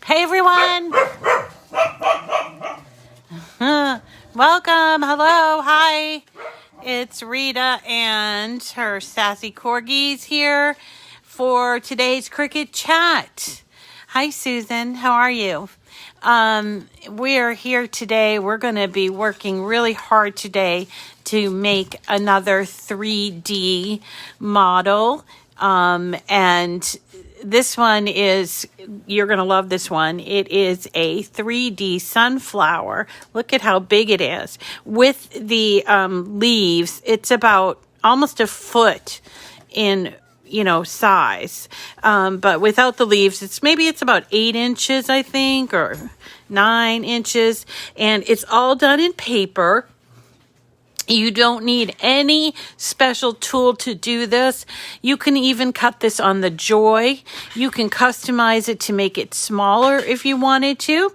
Hey everyone! Welcome, hello, hi. It's Rita and her sassy corgis here for today's Cricut Chat. Hi Susan, how are you? We are here today. We're going to be working really hard today to make another 3D model. And this one is, you're going to love this one. It is a 3D sunflower. Look at how big it is. With the leaves, it's about almost a foot in size, but without the leaves, it's about 8 inches, I think, or 9 inches, and it's all done in paper. You don't need any special tool to do this. You can even cut this on the Joy. You can customize it to make it smaller if you wanted to.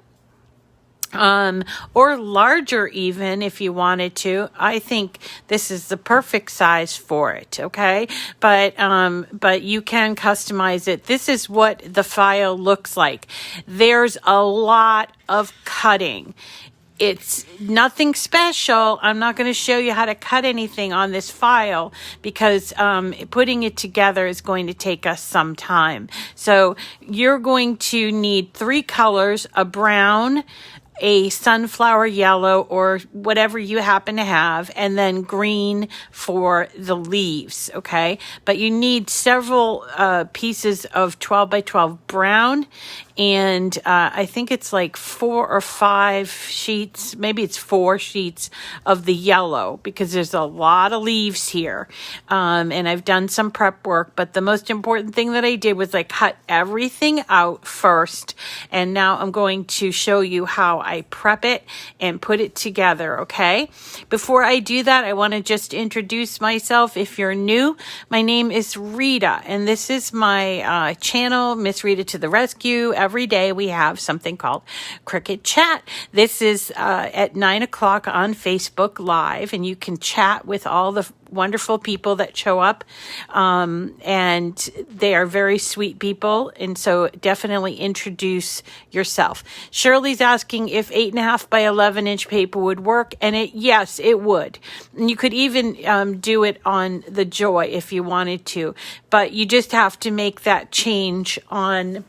Or larger even if you wanted to. I think this is the perfect size for it, okay? But you can customize it. This is what the file looks like. There's a lot of cutting. It's nothing special. I'm not going to show you how to cut anything on this file because putting it together is going to take us some time. So you're going to need 3 colors, a brown, a sunflower yellow, or whatever you happen to have, and then green for the leaves, okay? But you need several pieces of 12 by 12 brown, and I think it's like 4 or 5 sheets, maybe it's 4 sheets of the yellow, because there's a lot of leaves here. And I've done some prep work, but the most important thing that I did was I cut everything out first, and now I'm going to show you how I prep it and put it together, okay? Before I do that, I want to just introduce myself. If you're new, my name is Rita, and this is my channel, Miss Rita to the Rescue. Every day we have something called Cricut Chat. This is at 9 o'clock on Facebook Live, and you can chat with all the wonderful people that show up, and they are very sweet people, and so definitely introduce yourself. Shirley's asking if 8.5 by 11 inch paper would work, and yes, it would. And you could even do it on the Joy if you wanted to, but you just have to make that change on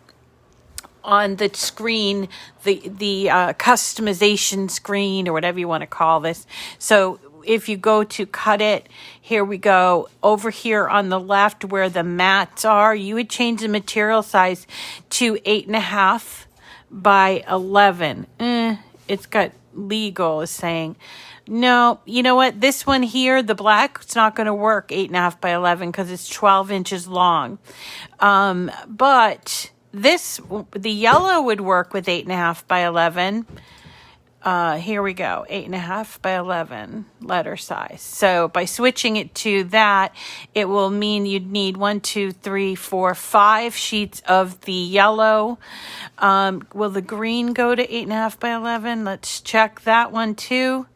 the screen, the customization screen, or whatever you want to call this. So if you go to cut it, here we go. Over here on the left where the mats are, you would change the material size to 8.5 by 11. It's got legal is saying. No, you know what? This one here, the black, it's not going to work 8.5 by 11 because it's 12 inches long. But the yellow would work with 8.5 by 11. Here we go, 8.5 by 11 letter size. So by switching it to that, it will mean you'd need 1, 2, 3, 4, 5 sheets of the yellow. Will the green go to 8.5 by 11? Let's check that one too.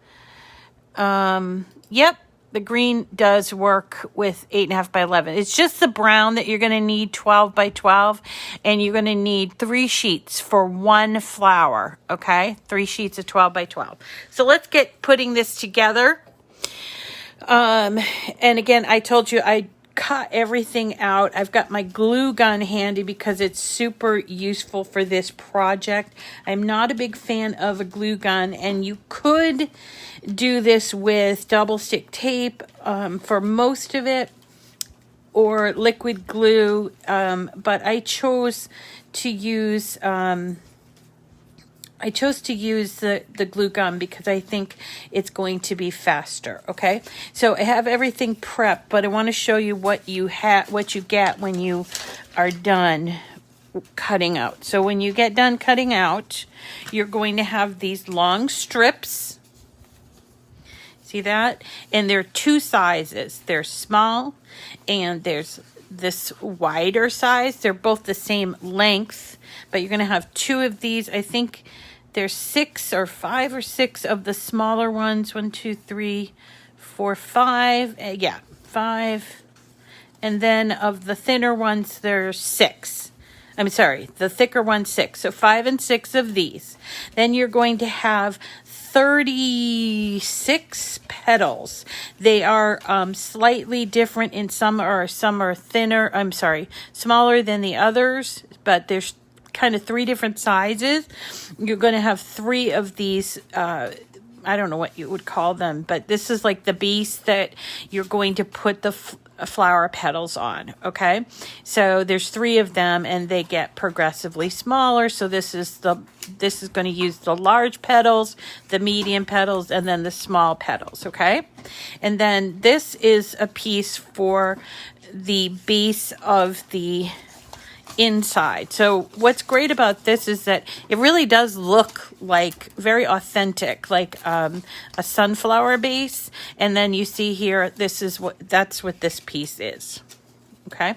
Yep. The green does work with 8.5 by 11. It's just the brown that you're going to need 12 by 12, and you're going to need 3 sheets for 1 flower, okay? 3 sheets of 12 by 12. So let's get putting this together. And again, I told you I cut everything out. I've got my glue gun handy because it's super useful for this project. I'm not a big fan of a glue gun, and you could do this with double stick tape for most of it, or liquid glue, but I chose to use the glue gun because I think it's going to be faster, okay? So I have everything prepped, but I want to show you what you get when you are done cutting out. So when you get done cutting out, you're going to have these long strips. See that? And there are 2 sizes. There's small and there's this wider size. They're both the same length, but you're going to have 2 of these. I think there's 6 or 5 or 6 of the smaller ones. 1, 2, 3, 4, 5. Yeah, 5. And then of the thinner ones, there's 6. I'm sorry, the thicker one 6. So 5 and 6 of these. Then you're going to have 36 petals. They are slightly different in some are thinner, I'm sorry, smaller than the others, but there's kind of 3 different sizes. You're going to have 3 of these I don't know what you would call them, but this is like the base that you're going to put the flower petals on. Okay, so there's 3 of them and they get progressively smaller. So this is going to use the large petals, the medium petals, and then the small petals. Okay, and then this is a piece for the base of the inside. So what's great about this is that it really does look like very authentic, like a sunflower base. And then you see here, that's what this piece is. Okay.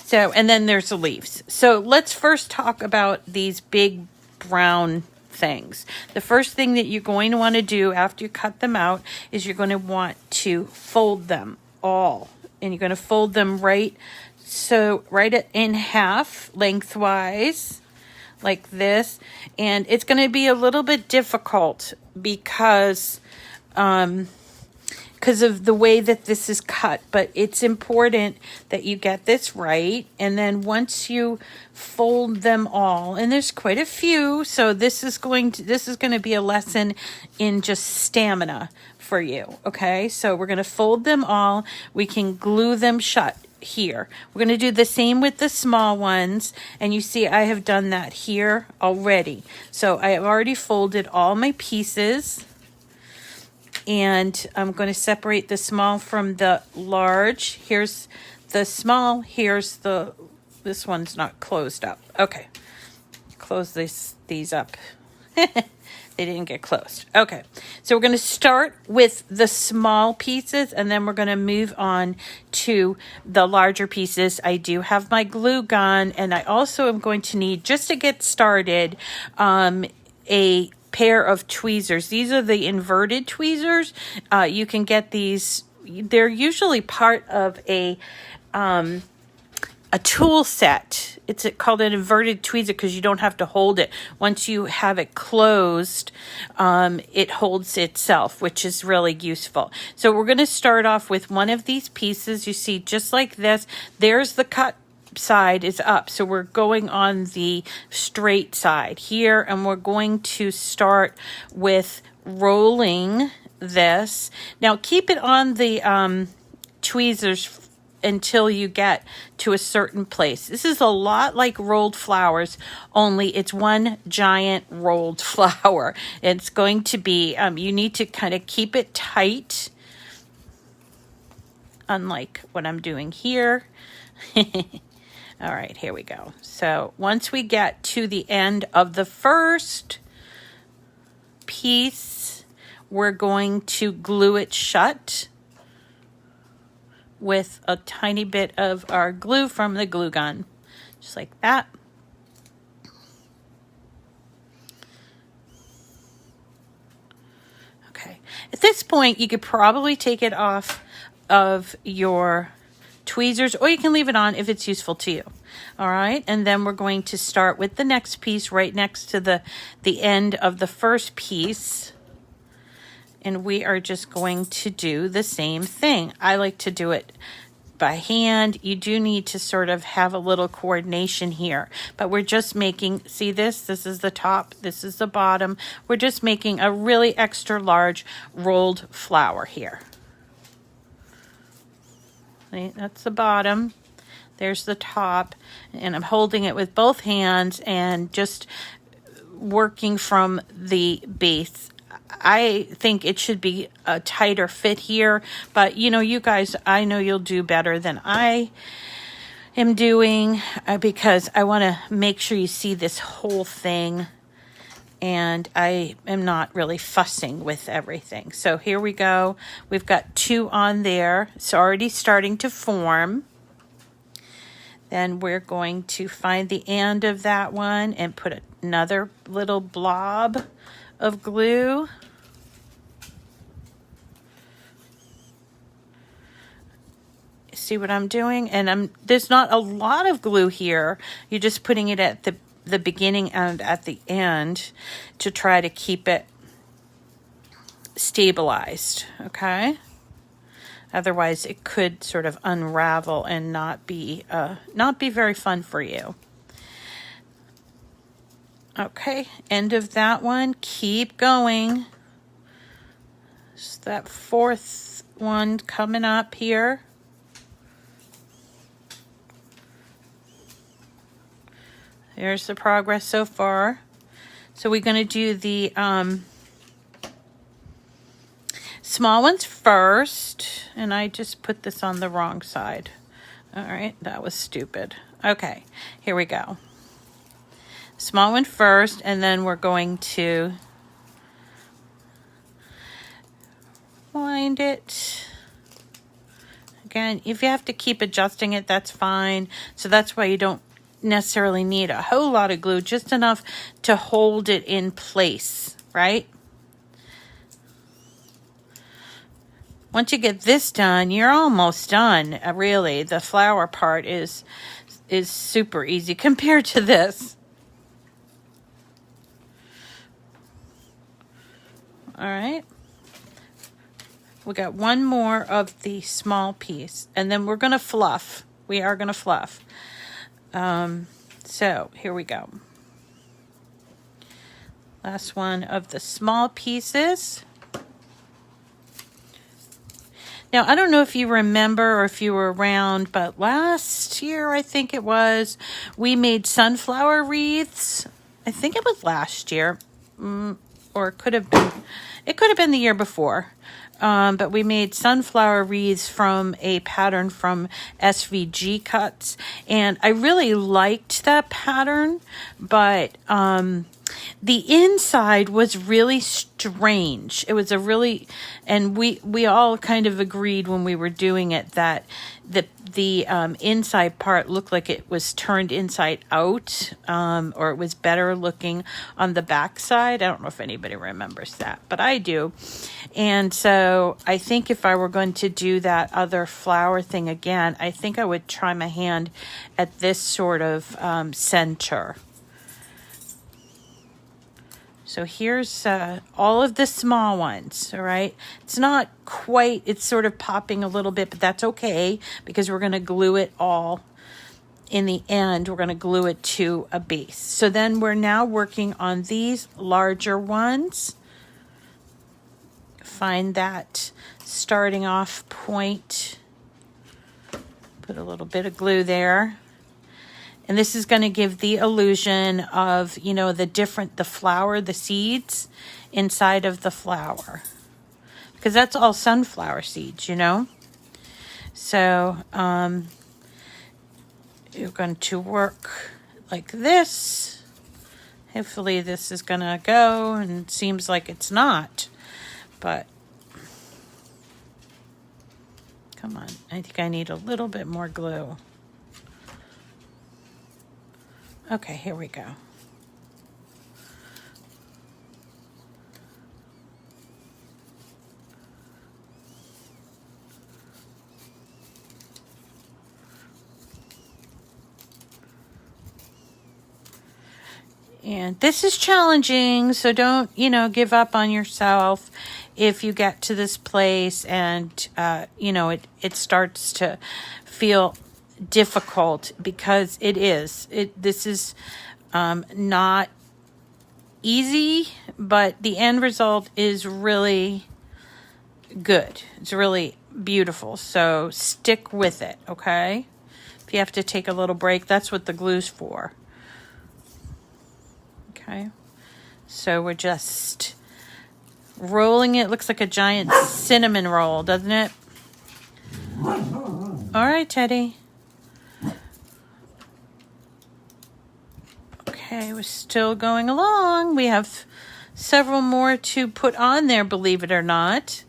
So, and then there's the leaves. So let's first talk about these big brown things. The first thing that you're going to want to do after you cut them out is you're going to want to fold them all. And you're going to fold them right in half lengthwise like this. And it's going to be a little bit difficult because of the way that this is cut, but it's important that you get this right. And then once you fold them all, and there's quite a few, so this is going to be a lesson in just stamina for you. Okay, so we're going to fold them all. We can glue them shut here. We're going to do the same with the small ones, and you see I have done that here already. So I have already folded all my pieces, and I'm going to separate the small from the large. Here's the small, here's this one's not closed up. Okay, close these up. They didn't get closed. Okay, so we're going to start with the small pieces, and then we're going to move on to the larger pieces. I do have my glue gun, and I also am going to need, just to get started, a pair of tweezers. These are the inverted tweezers. You can get these. They're usually part of a tool set. It's called an inverted tweezer because you don't have to hold it. Once you have it closed, it holds itself, which is really useful. So we're going to start off with one of these pieces. You see, just like this, there's the cut side is up. So we're going on the straight side here, and we're going to start with rolling this. Now keep it on the tweezers until you get to a certain place. This is a lot like rolled flowers, only it's one giant rolled flower. It's going to be, you need to kind of keep it tight, unlike what I'm doing here. All right, here we go. So once we get to the end of the first piece, we're going to glue it shut with a tiny bit of our glue from the glue gun, just like that. Okay, at this point you could probably take it off of your tweezers, or you can leave it on if it's useful to you. All right, and then we're going to start with the next piece right next to the end of the first piece. And we are just going to do the same thing. I like to do it by hand. You do need to sort of have a little coordination here, but we're just making, see this is the top, this is the bottom. We're just making a really extra large rolled flower here. See, that's the bottom. There's the top, and I'm holding it with both hands and just working from the base. I think it should be a tighter fit here, but you know, you guys, I know you'll do better than I am doing because I want to make sure you see this whole thing, and I am not really fussing with everything. So here we go. We've got 2 on there. It's already starting to form. Then we're going to find the end of that one and put another little blob of glue. see what I'm doing? And there's not a lot of glue here. You're just putting it at the beginning and at the end to try to keep it stabilized, okay? Otherwise, it could sort of unravel and not be very fun for you. Okay, end of that one. Keep going. So that fourth one coming up here. There's the progress so far. So we're going to do the small ones first, and I just put this on the wrong side. All right, that was stupid. Okay, here we go. Small one first, and then we're going to wind it. Again, if you have to keep adjusting it, that's fine. So that's why you don't necessarily need a whole lot of glue, just enough to hold it in place, right? Once you get this done, you're almost done. Really, the flower part is super easy compared to this. All right. We got one more of the small piece, and then we're going to fluff. We are going to fluff. So here we go. Last one of the small pieces. Now, I don't know if you remember or if you were around, but last year, I think it was, we made sunflower wreaths. I think it was last year, or it could have been the year before. But we made sunflower wreaths from a pattern from SVG Cuts, and I really liked that pattern, but the inside was really strange. It was and we all kind of agreed when we were doing it that the inside part looked like it was turned inside out, or it was better looking on the back side. I don't know if anybody remembers that, but I do. And so I think if I were going to do that other flower thing again, I think I would try my hand at this sort of center. So here's all of the small ones, all right? It's not quite, it's sort of popping a little bit, but that's okay because we're going to glue it all in the end. We're going to glue it to a base. So then we're now working on these larger ones. Find that starting off point. Put a little bit of glue there. And this is going to give the illusion of, you know, the flower, the seeds inside of the flower. Because that's all sunflower seeds, you know. So you're going to work like this. Hopefully this is going to go, and it seems like it's not. But come on, I think I need a little bit more glue. Okay, here we go. And this is challenging, so don't, give up on yourself if you get to this place and, it starts to feel difficult, because it is. This is not easy, but the end result is really good. It's really beautiful, so stick with it, okay? If you have to take a little break, that's what the glue's for. Okay, so we're just rolling it. Looks like a giant cinnamon roll, doesn't it? All right, Teddy. Okay, we're still going along. We have several more to put on there, believe it or not.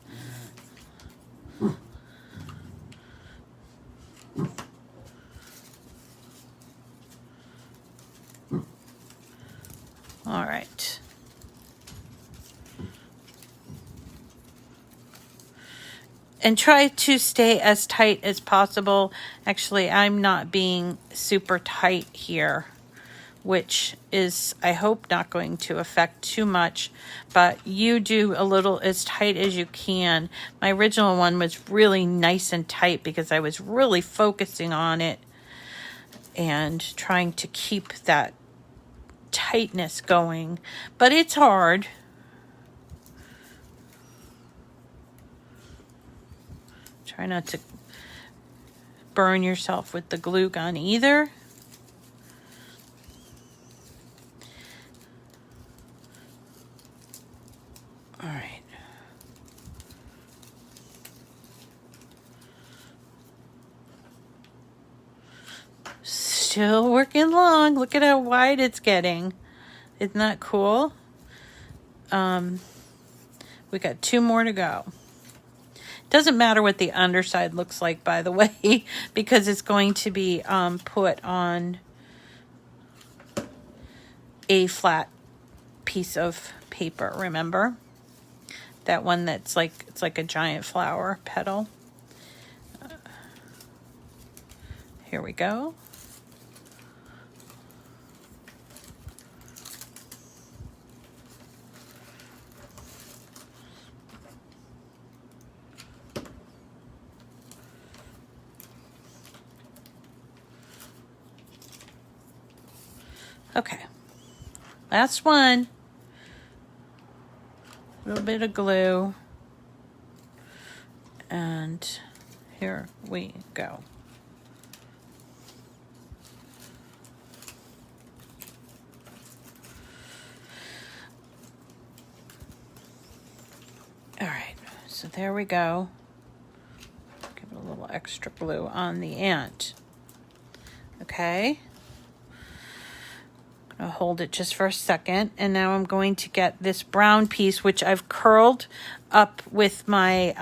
All right. And try to stay as tight as possible. Actually, I'm not being super tight here, which is, I hope, not going to affect too much, but you do a little as tight as you can. My original one was really nice and tight because I was really focusing on it and trying to keep that tightness going, but it's hard. Try not to burn yourself with the glue gun either. All right. Still working long. Look at how wide it's getting. Isn't that cool? We got 2 more to go. Doesn't matter what the underside looks like, by the way, because it's going to be put on a flat piece of paper, remember? That one that's like, it's like a giant flower petal. Here we go. Okay, last one. A little bit of glue. And here we go. All right, so there we go. Give it a little extra glue on the end. Okay. I'll hold it just for a second, and now I'm going to get this brown piece, which I've curled up with my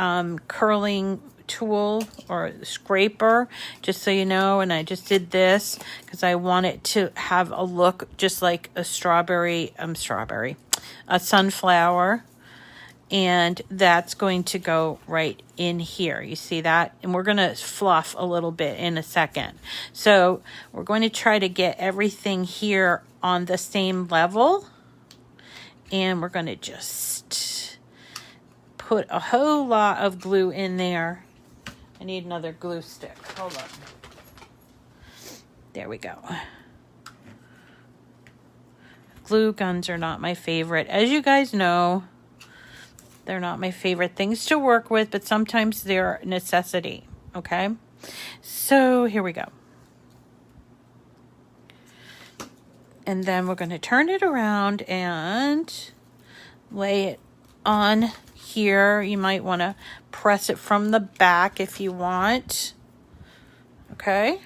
curling tool or scraper, just so you know. And I just did this because I want it to have a look just like a a sunflower. And that's going to go right in here. You see that? And we're going to fluff a little bit in a second. So we're going to try to get everything here on the same level. And we're going to just put a whole lot of glue in there. I need another glue stick. Hold on. There we go. Glue guns are not my favorite. As you guys know, they're not my favorite things to work with, but sometimes they're a necessity, okay? So here we go. And then we're going to turn it around and lay it on here. You might want to press it from the back if you want, okay?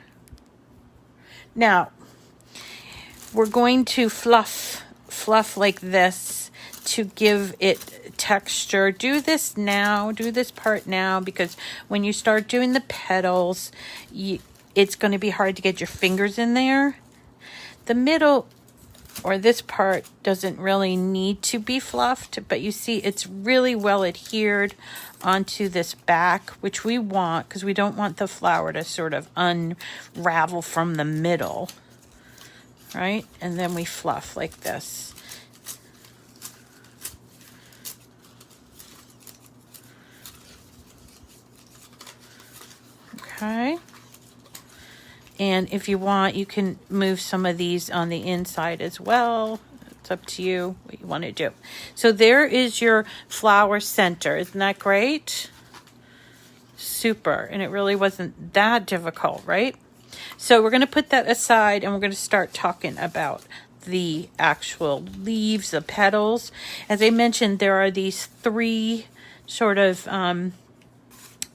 Now, we're going to fluff like this to give it texture. Do this now, do this part now, because when you start doing the petals, it's going to be hard to get your fingers in there. The middle, or this part, doesn't really need to be fluffed, but you see it's really well adhered onto this back, which we want because we don't want the flower to sort of unravel from the middle, right? And then we fluff like this. Okay. And if you want, you can move some of these on the inside as well. It's up to you what you want to do. So there is your flower center. Isn't that great? Super. And it really wasn't that difficult, right? So we're going to put that aside and we're going to start talking about the actual leaves, the petals. As I mentioned, there are these 3 sort of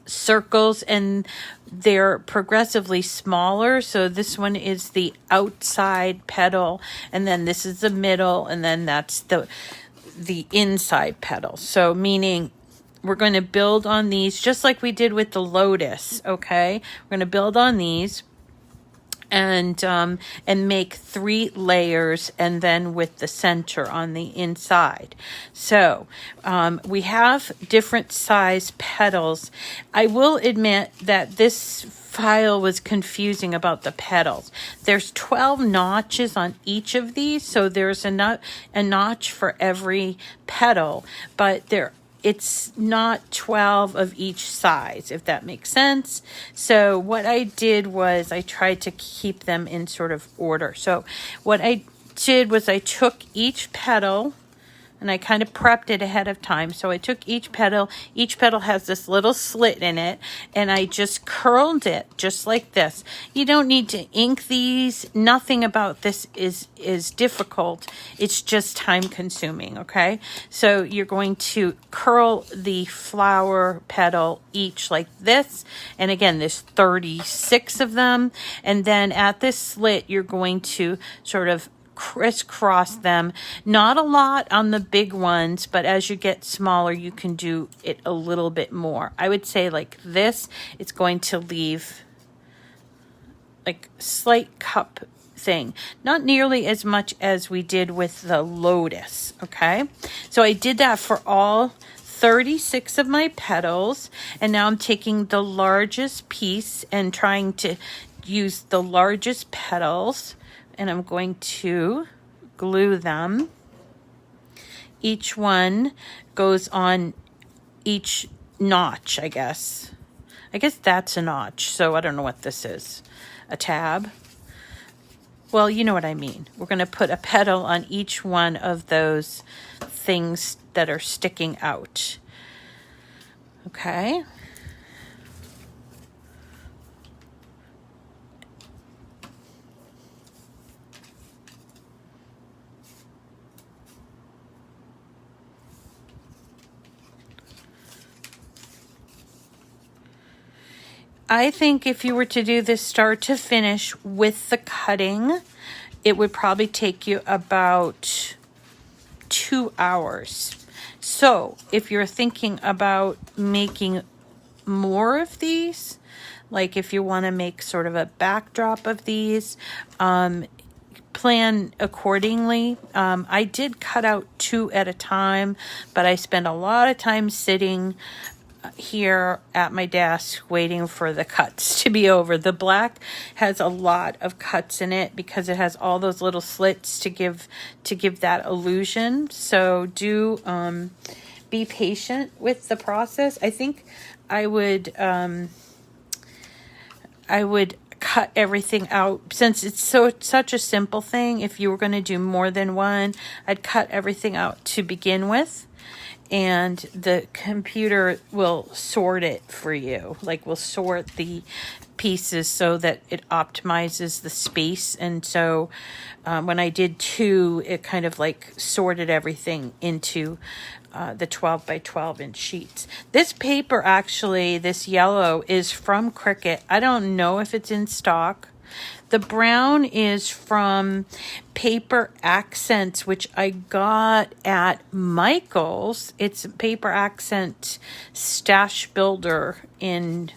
circles, and they're progressively smaller. So this one is the outside petal, and then this is the middle, and then that's the inside petal. So meaning we're going to build on these just like we did with the lotus, okay? We're going to build on these, and make 3 layers, and then with the center on the inside. So we have different size petals. I will admit that this file was confusing about the petals. There's 12 notches on each of these, so there's a notch for every petal, but it's not 12 of each size, if that makes sense. So what I did was I tried to keep them in sort of order. So what I did was I took each petal, and I kind of prepped it ahead of time. So I took each petal has this little slit in it, and I just curled it just like this. You don't need to ink these. Nothing about this is difficult. It's just time consuming, okay? So you're going to curl the flower petal each like this. And again, there's 36 of them. And then at this slit, you're going to sort of crisscross them. Not a lot on the big ones, but as you get smaller, you can do it a little bit more. I would say like this, it's going to leave like slight cup thing. Not nearly as much as we did with the lotus, okay? So I did that for all 36 of my petals, and now I'm taking the largest piece and trying to use the largest petals, and I'm going to glue them. Each one goes on each notch, I guess. I guess that's a notch, so I don't know what this is. A tab? Well, you know what I mean. We're going to put a petal on each one of those things that are sticking out. Okay. I think if you were to do this start to finish with the cutting, it would probably take you about 2 hours. So if you're thinking about making more of these, like if you want to make sort of a backdrop of these, plan accordingly. I did cut out 2 at a time, but I spent a lot of time sitting here at my desk waiting for the cuts to be over. The black has a lot of cuts in it because it has all those little slits to give that illusion. So do be patient with the process. I think I would cut everything out since it's such a simple thing. If you were going to do more than one, I'd cut everything out to begin with, and the computer will sort it for you. Like, will sort the pieces so that it optimizes the space. And so when I did 2, it kind of like sorted everything into the 12 by 12 inch sheets. This paper, actually, this yellow, is from Cricut. I don't know if it's in stock. The brown is from Paper Accents, which I got at Michael's. It's Paper Accent Stash Builder in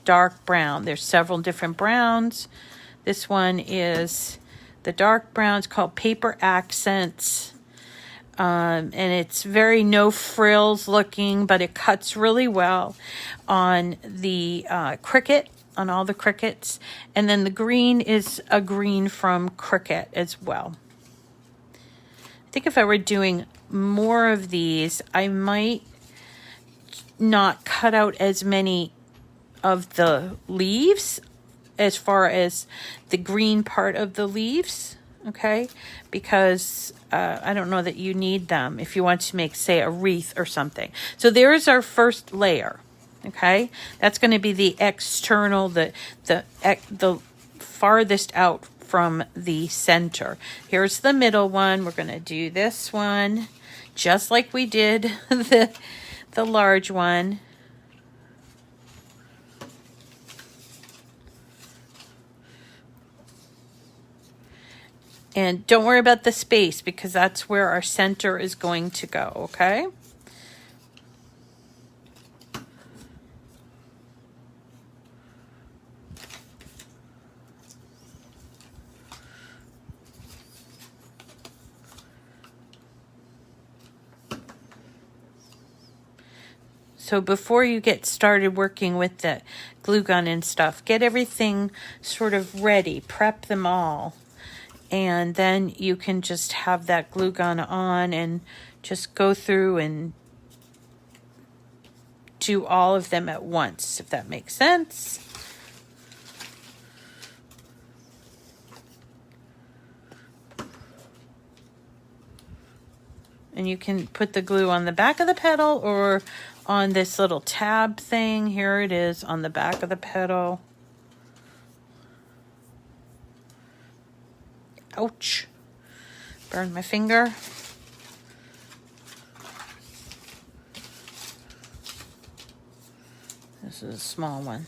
dark brown. There's several different browns. This one is the dark brown. It's called Paper Accents. And it's very no frills looking, but it cuts really well on the Cricut, on all the Cricuts. And then the green is a green from Cricut as well. I think if I were doing more of these, I might not cut out as many of the leaves as far as the green part of the leaves, okay? Because I don't know that you need them if you want to make, say, a wreath or something. So there's our first layer. Okay, that's going to be the external, the farthest out from the center. Here's the middle one. We're going to do this one just like we did the large one. And don't worry about the space because that's where our center is going to go, okay? So before you get started working with the glue gun and stuff, get everything sort of ready, prep them all. And then you can just have that glue gun on and just go through and do all of them at once, if that makes sense. And you can put the glue on the back of the petal or on this little tab thing. Here it is on the back of the petal. Ouch. Burned my finger. This is a small one.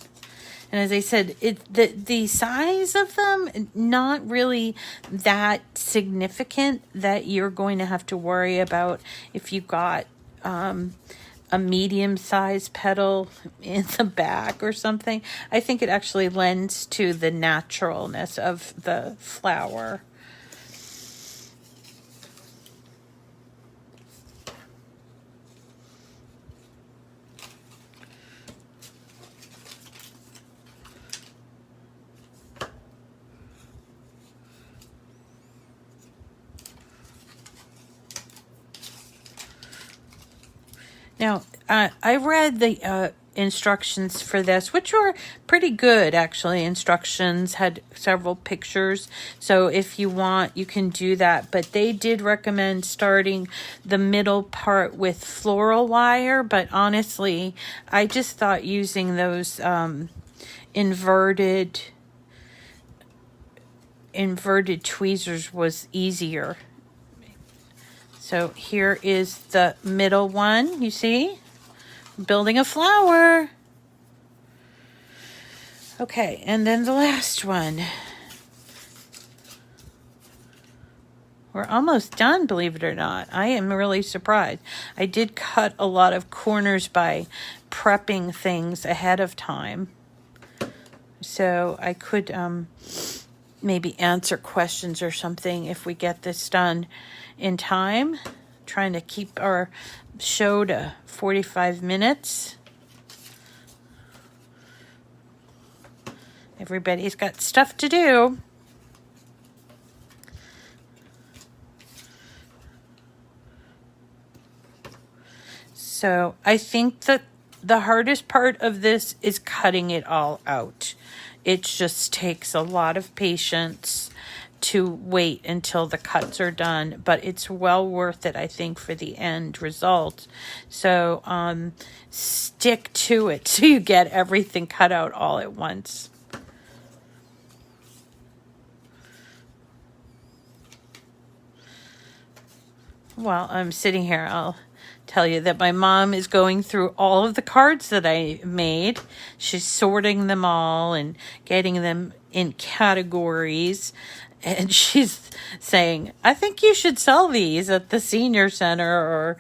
And as I said, the size of them, not really that significant that you're going to have to worry about if you got a medium-sized petal in the back or something. I think it actually lends to the naturalness of the flower. Now, I read the instructions for this, which were pretty good, actually. Instructions had several pictures. So if you want, you can do that. But they did recommend starting the middle part with floral wire. But honestly, I just thought using those inverted tweezers was easier. So here is the middle one, you see? Building a flower. Okay, and then the last one. We're almost done, believe it or not. I am really surprised. I did cut a lot of corners by prepping things ahead of time. So I could maybe answer questions or something if we get this done in time. Trying to keep our show to 45 minutes. Everybody's got stuff to do. So I think that the hardest part of this is cutting it all out. It just takes a lot of patience to wait until the cuts are done, but it's well worth it, I think, for the end result. So stick to it so you get everything cut out all at once. While I'm sitting here, I'll tell you that my mom is going through all of the cards that I made. She's sorting them all and getting them in categories. And she's saying, I think you should sell these at the senior center, or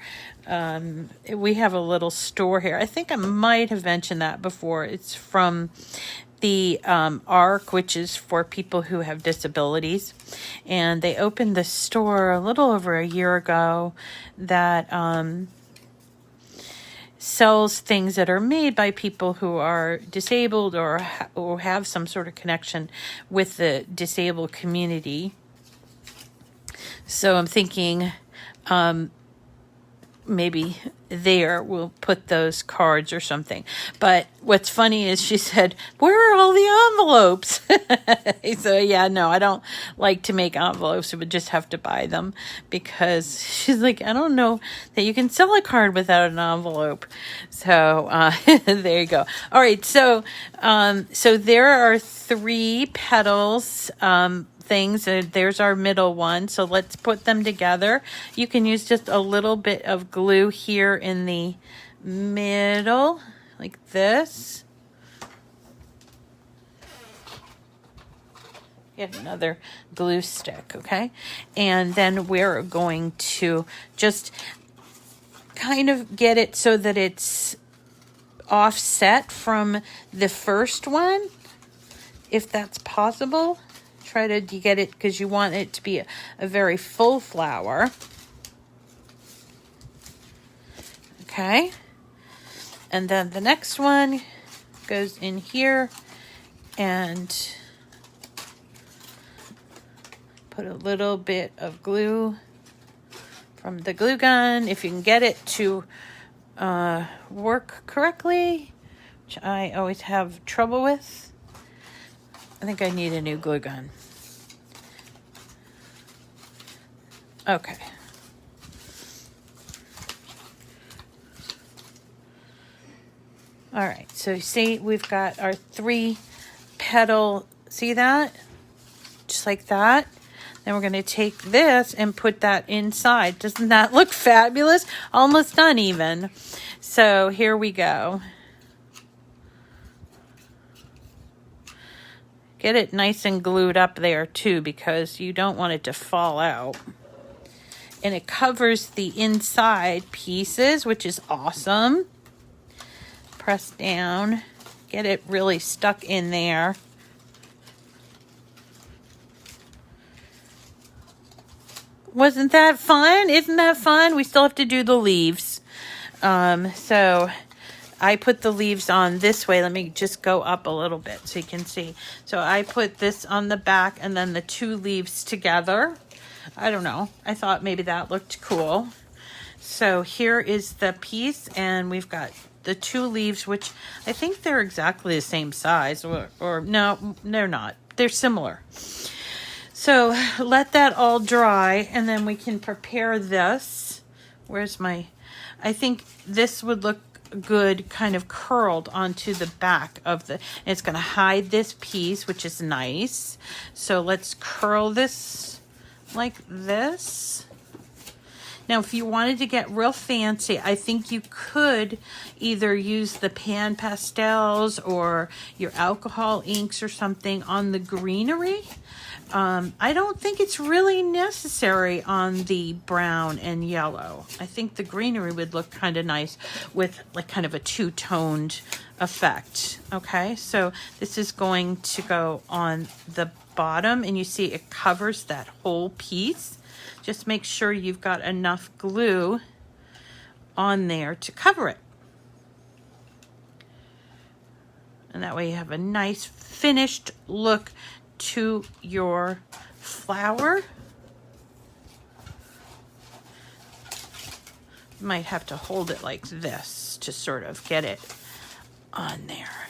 we have a little store here. I think I might have mentioned that before. It's from the ARC, which is for people who have disabilities. And they opened the store a little over a year ago that sells things that are made by people who are disabled or have some sort of connection with the disabled community. So I'm thinking maybe there we'll put those cards or something. But what's funny is she said, where are all the envelopes? So yeah, no, I don't like to make envelopes. We would just have to buy them, because she's like, I don't know that you can sell a card without an envelope. So there you go. All right, so there are 3 petals things. There's our middle one. So let's put them together. You can use just a little bit of glue here in the middle, like this. Get another glue stick, okay? And then we're going to just kind of get it so that it's offset from the first one, if that's possible. Try to get it, because you want it to be a very full flower. Okay. And then the next one goes in here and put a little bit of glue from the glue gun, if you can get it to work correctly, which I always have trouble with. I think I need a new glue gun. Okay. All right, so see, we've got our 3 petal, see that? Just like that. Then we're going to take this and put that inside. Doesn't that look fabulous? Almost done even. So here we go. Get it nice and glued up there too, because you don't want it to fall out. And it covers the inside pieces, which is awesome. Press down, get it really stuck in there. Wasn't that fun? Isn't that fun? We still have to do the leaves. So I put the leaves on this way. Let me just go up a little bit so you can see. So I put this on the back and then the 2 leaves together. I don't know. I thought maybe that looked cool. So here is the piece, and we've got the 2 leaves, which I think they're exactly the same size, or no, they're not. They're similar. So let that all dry, and then we can prepare this. Where's my, I think this would look good kind of curled onto the back of the, and it's going to hide this piece, which is nice. So let's curl this like this. Now, if you wanted to get real fancy, I think you could either use the pan pastels or your alcohol inks or something on the greenery. I don't think it's really necessary on the brown and yellow. I think the greenery would look kind of nice with like kind of a 2-toned effect. Okay, so this is going to go on the bottom, and you see it covers that whole piece. Just make sure you've got enough glue on there to cover it. And that way you have a nice finished look to your flower. You might have to hold it like this to sort of get it on there.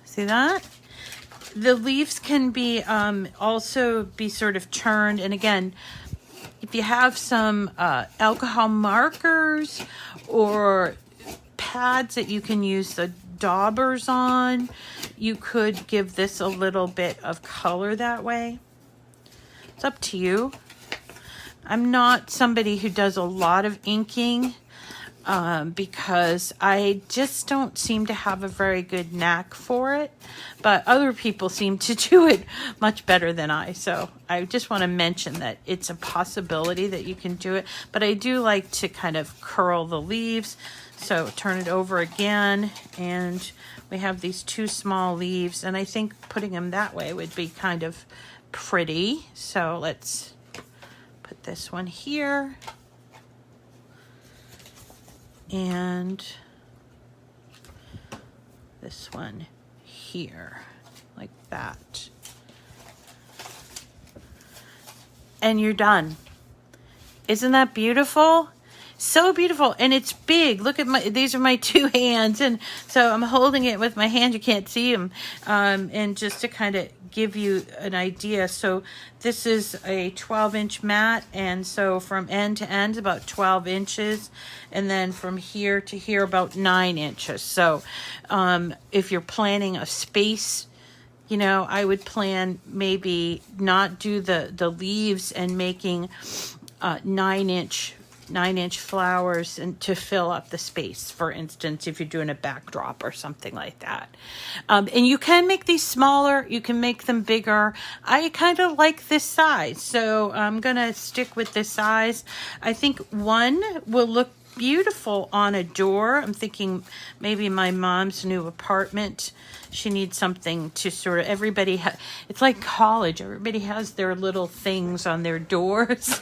See that? The leaves can be also be sort of turned, and again, if you have some alcohol markers or pads that you can use the daubers on, you could give this a little bit of color that way. It's up to you. I'm not somebody who does a lot of inking because I just don't seem to have a very good knack for it, but other people seem to do it much better than I. So I just want to mention that it's a possibility that you can do it, but I do like to kind of curl the leaves. So turn it over again, and we have these 2 small leaves, and I think putting them that way would be kind of pretty. So let's put this one here. And this one here, like that. And you're done. Isn't that beautiful? So beautiful, and it's big. Look at these are my 2 hands, and so I'm holding it with my hand. You can't see them, and just to kind of give you an idea. So this is a 12-inch mat, and so from end to end about 12 inches, and then from here to here about 9 inches. So if you're planning a space, you know, I would plan maybe not do the leaves and making 9-inch flowers and to fill up the space, for instance, if you're doing a backdrop or something like that. And you can make these smaller, you can make them bigger. I kind of like this size, so I'm gonna stick with this size. I think 1 will look beautiful on a door. I'm thinking maybe my mom's new apartment. She needs something to sort of, it's like college. Everybody has their little things on their doors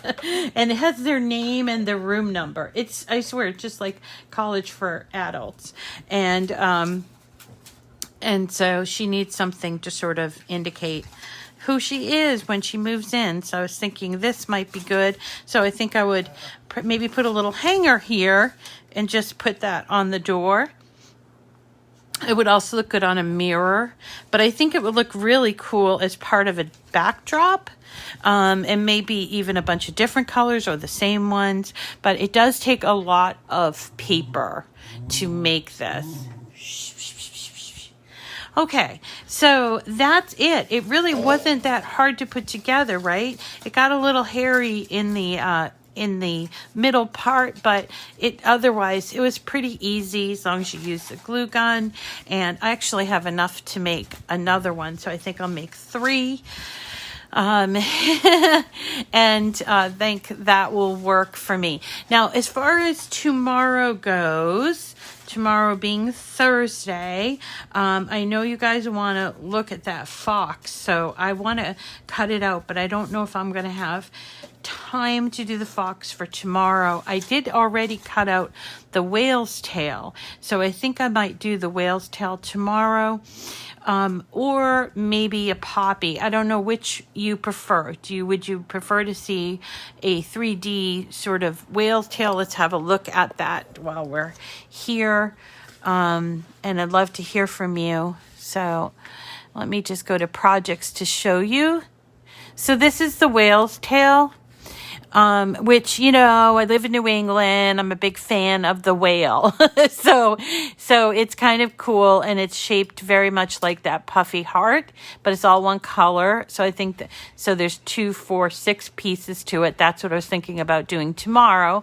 and it has their name and their room number. I swear, it's just like college for adults. And so she needs something to sort of indicate who she is when she moves in. So I was thinking this might be good. So I think I would maybe put a little hanger here and just put that on the door. It would also look good on a mirror, but I think it would look really cool as part of a backdrop, and maybe even a bunch of different colors or the same ones. But it does take a lot of paper to make this. Okay, so that's it. It really wasn't that hard to put together, right? It got a little hairy in the middle part, but otherwise it was pretty easy as long as you use the glue gun. And I actually have enough to make another one, so I think I'll make 3. And I think that will work for me. Now, as far as tomorrow goes, tomorrow being Thursday, I know you guys want to look at that fox, so I want to cut it out, but I don't know if I'm going to have time to do the fox for tomorrow. I did already cut out the whale's tail, so I think I might do the whale's tail tomorrow. Or maybe a poppy. I don't know which you prefer. Would you prefer to see a 3D sort of whale's tail? Let's have a look at that while we're here. And I'd love to hear from you. So let me just go to projects to show you. So this is the whale's tail. Which, I live in New England. I'm a big fan of the whale. So it's kind of cool, and it's shaped very much like that puffy heart, but it's all one color. So I think so there's 2, 4, 6 pieces to it. That's what I was thinking about doing tomorrow.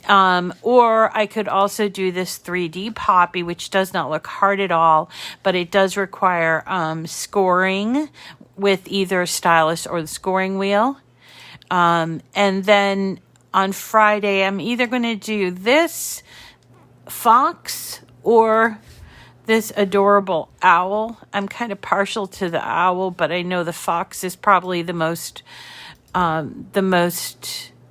Or I could also do this 3D poppy, which does not look hard at all, but it does require, scoring with either a stylus or the scoring wheel. And then on Friday, I'm either going to do this fox or this adorable owl. I'm kind of partial to the owl, but I know the fox is probably the most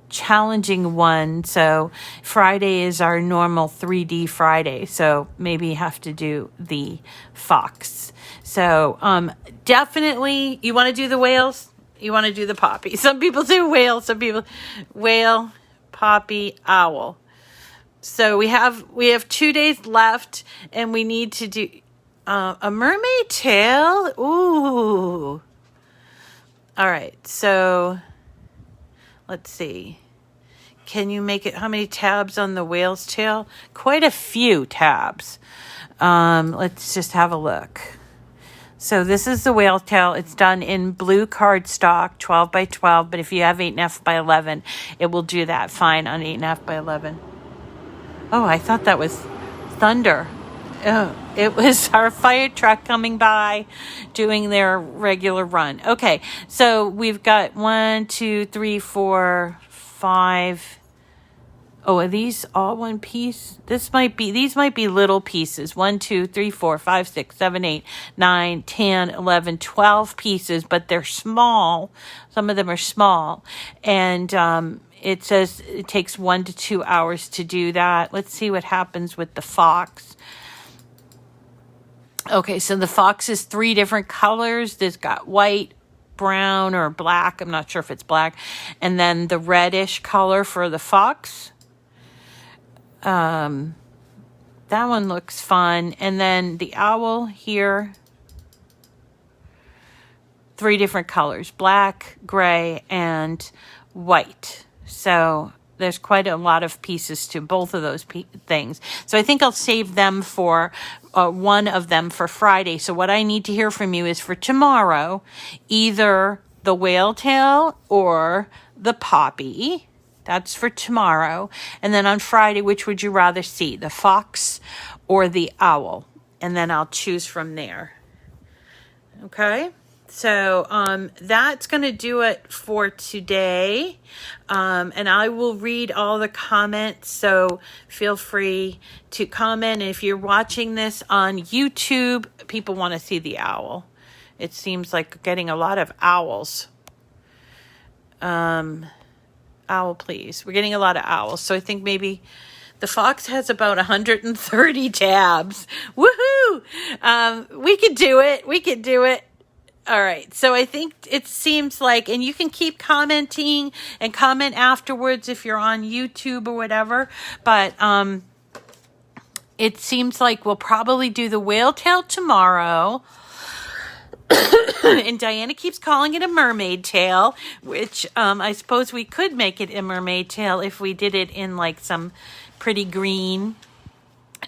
challenging one. So Friday is our normal 3D Friday. So maybe you have to do the fox. So, definitely you want to do the whales. You want to do the poppy. Some people do whale, some people whale, poppy, owl. So we have 2 days left, and we need to do a mermaid tail. Ooh. All right. So let's see. Can you make it? How many tabs on the whale's tail? Quite a few tabs. Let's just have a look. So this is the whale tail. It's done in blue cardstock, 12 by 12. But if you have 8.5 by 11, it will do that fine on 8.5 by 11. Oh, I thought that was thunder. Oh, it was our fire truck coming by doing their regular run. Okay, so we've got 1, 2, 3, 4, 5. Oh, are these all one piece? These might be little pieces. 1, 2, 3, 4, 5, 6, 7, 8, 9, 10, 11, 12 pieces, but they're small. Some of them are small. And it says it takes 1 to 2 hours to do that. Let's see what happens with the fox. Okay, so the fox is 3 different colors. There's got white, brown, or black. I'm not sure if it's black. And then the reddish color for the fox. That one looks fun. And then the owl here, 3 different colors, black, gray, and white. So there's quite a lot of pieces to both of those things. So I think I'll save them for one of them for Friday. So what I need to hear from you is for tomorrow, either the whale tail or the poppy. That's for tomorrow. And then on Friday, which would you rather see, the fox or the owl? And then I'll choose from there. Okay? So that's going to do it for today. And I will read all the comments. So feel free to comment. And if you're watching this on YouTube, people want to see the owl. It seems like getting a lot of owls. Owl, please. We're getting a lot of owls. So I think maybe the fox has about 130 tabs. Woohoo! We could do it. We could do it. All right. So I think it seems like, and you can keep commenting and comment afterwards if you're on YouTube or whatever. But it seems like we'll probably do the whale tail tomorrow. And Diana keeps calling it a mermaid tail, which I suppose we could make it a mermaid tail if we did it in like some pretty green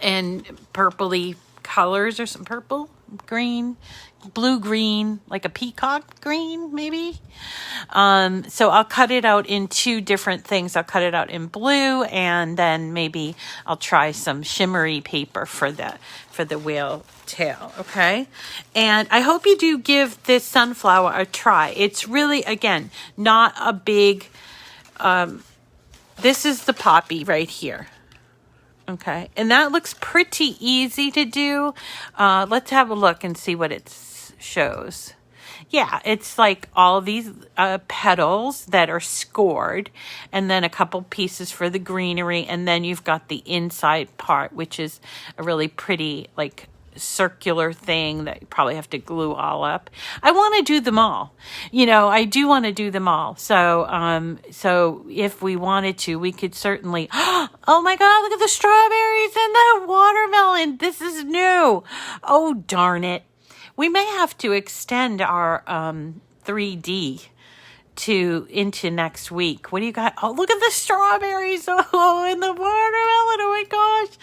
and purpley colors, or some purple, green, blue green, like a peacock green maybe. So I'll cut it out in two different things. I'll cut it out in blue, and then maybe I'll try some shimmery paper for the whale tail. Okay. And I hope you do give this sunflower a try. It's really, again, not a big, this is the poppy right here. Okay. And that looks pretty easy to do. Let's have a look and see what it shows. Yeah, it's like all these petals that are scored, and then a couple pieces for the greenery, and then you've got the inside part, which is a really pretty, like, circular thing that you probably have to glue all up. I want to do them all. You know, I do want to do them all. So, so if we wanted to, we could certainly, oh my God, look at the strawberries and the watermelon. This is new. Oh, darn it. We may have to extend our 3D into next week. What do you got? Oh, look at the strawberries. Oh, and the watermelon. Oh my gosh.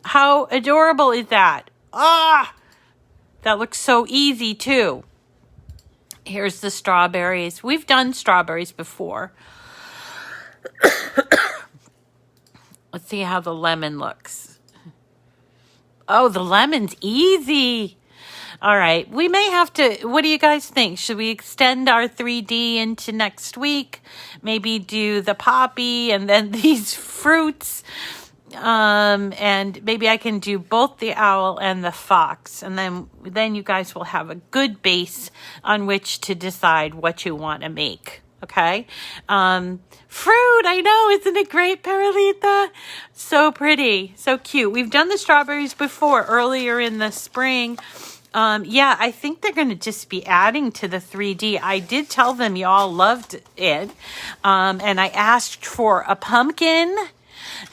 How adorable is that? Ah, that looks so easy too. Here's the strawberries. We've done strawberries before. Let's see how the lemon looks. Oh, the lemon's easy. All right. We may have to, what do you guys think? Should we extend our 3D into next week? Maybe do the poppy and then these fruits. And maybe I can do both the owl and the fox. And then you guys will have a good base on which to decide what you want to make. Okay. Fruit, I know, isn't it great, Perlita? So pretty, so cute. We've done the strawberries before, earlier in the spring. Yeah, I think they're going to just be adding to the 3D. I did tell them y'all loved it. And I asked for a pumpkin.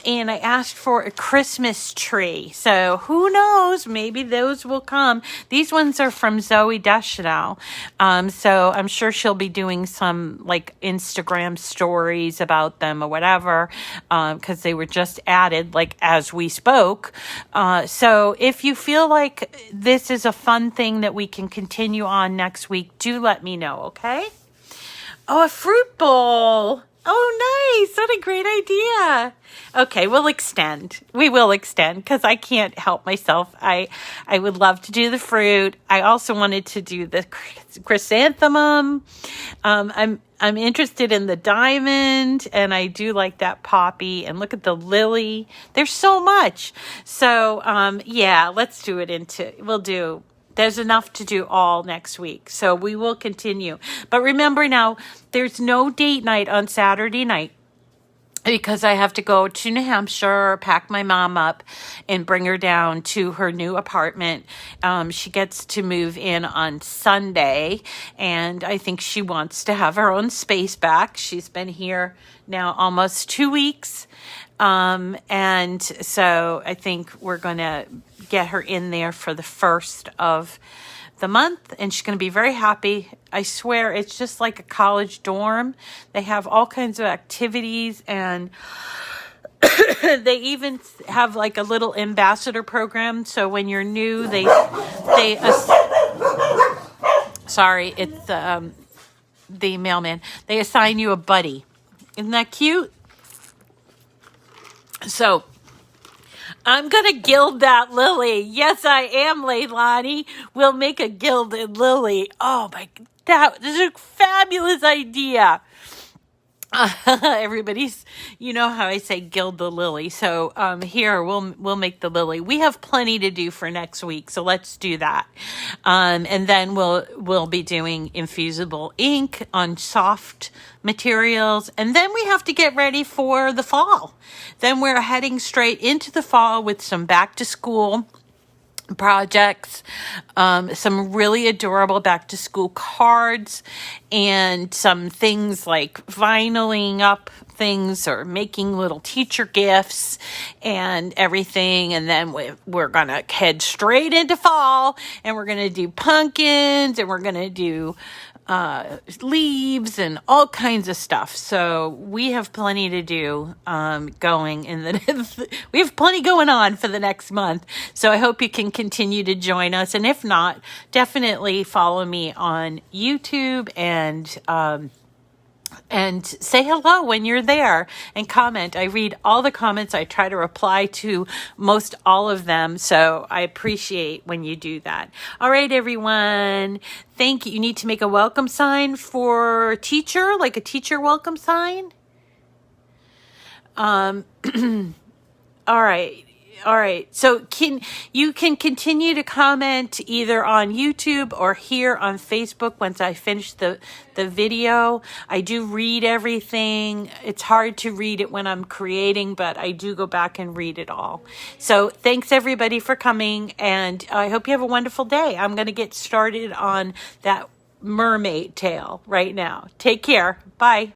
And I asked for a Christmas tree. So who knows? Maybe those will come. These ones are from Zoe Deschanel. So I'm sure she'll be doing some like Instagram stories about them or whatever. Because they were just added like as we spoke. So if you feel like this is a fun thing that we can continue on next week, do let me know, okay? Oh, a fruit bowl. Oh, nice. What a great idea. Okay, we'll extend. We will extend because I can't help myself. I would love to do the fruit. I also wanted to do the chrysanthemum. I'm interested in the diamond, and I do like that poppy. And look at the lily. There's so much. So, yeah, let's do it there's enough to do all next week. So we will continue. But remember now, there's no date night on Saturday night because I have to go to New Hampshire, pack my mom up, and bring her down to her new apartment. She gets to move in on Sunday, and I think she wants to have her own space back. She's been here now almost 2 weeks. And so I think we're going to get her in there for the first of the month, and she's going to be very happy. I swear it's just like a college dorm. They have all kinds of activities, and they even have like a little ambassador program. So when you're new, sorry, it's the mailman. They assign you a buddy. Isn't that cute? So I'm going to gild that lily. Yes, I am, Leilani. We'll make a gilded lily. Oh, that is a fabulous idea. Everybody's, you know how I say gild the lily. So here we'll make the lily. We have plenty to do for next week, so let's do that. And then we'll be doing infusible ink on soft materials, and then we have to get ready for the fall. Then we're heading straight into the fall with some back to school projects, some really adorable back to school cards, and some things like vinyling up things or making little teacher gifts and everything. And then we're going to head straight into fall, and we're going to do pumpkins, and we're going to do leaves and all kinds of stuff. So we have plenty to do going in the we have plenty going on for the next month. So I hope you can continue to join us, and if not, definitely follow me on YouTube and say hello when you're there and comment. I read all the comments. I try to reply to most all of them. So I appreciate when you do that. All right, everyone. Thank you. You need to make a welcome sign for teacher, like a teacher welcome sign. All right. All right. So you can continue to comment either on YouTube or here on Facebook once I finish the video. I do read everything. It's hard to read it when I'm creating, but I do go back and read it all. So thanks everybody for coming, and I hope you have a wonderful day. I'm going to get started on that mermaid tail right now. Take care. Bye.